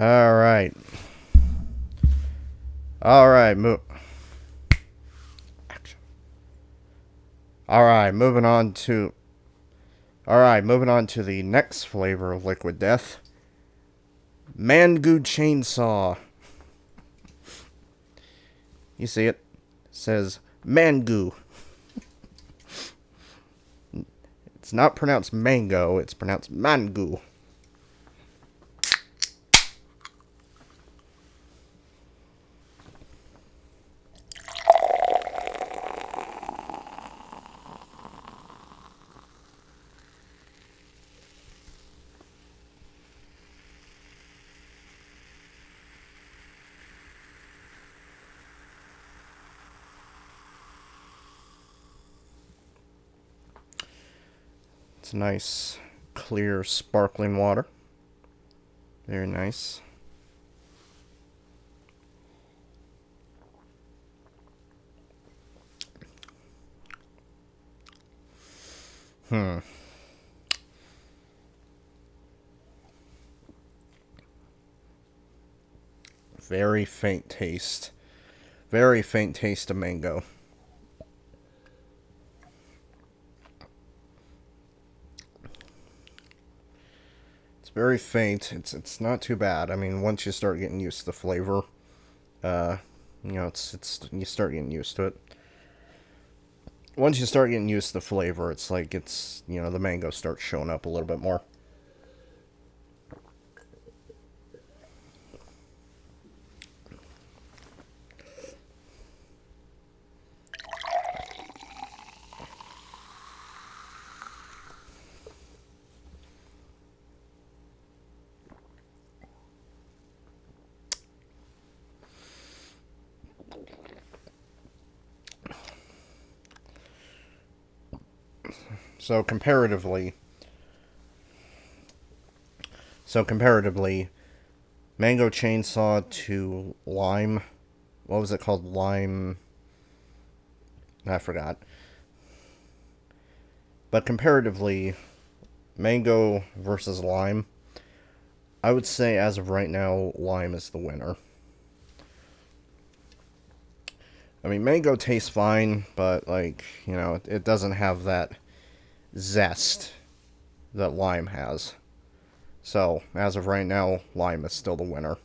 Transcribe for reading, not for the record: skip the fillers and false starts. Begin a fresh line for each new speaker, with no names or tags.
All right. All right. Action. All right. Moving on to the next flavor of Liquid Death. Mango Chainsaw. You see it? It says Mango. It's not pronounced mango, it's pronounced mango. It's nice, clear, sparkling water. Very nice. Very faint taste. Very faint taste of mango. It's very faint. It's not too bad. I mean, once you start getting used to the flavor, it's you start getting used to it. Once you start getting used to the flavor, it's like the mango starts showing up a little bit more. So comparatively, Mango Chainsaw to Lime. What was it called? Lime. I forgot. But comparatively, Mango versus Lime, I would say as of right now, Lime is the winner. I mean, Mango tastes fine, but it doesn't have that zest that Lime has. So, as of right now, Lime is still the winner.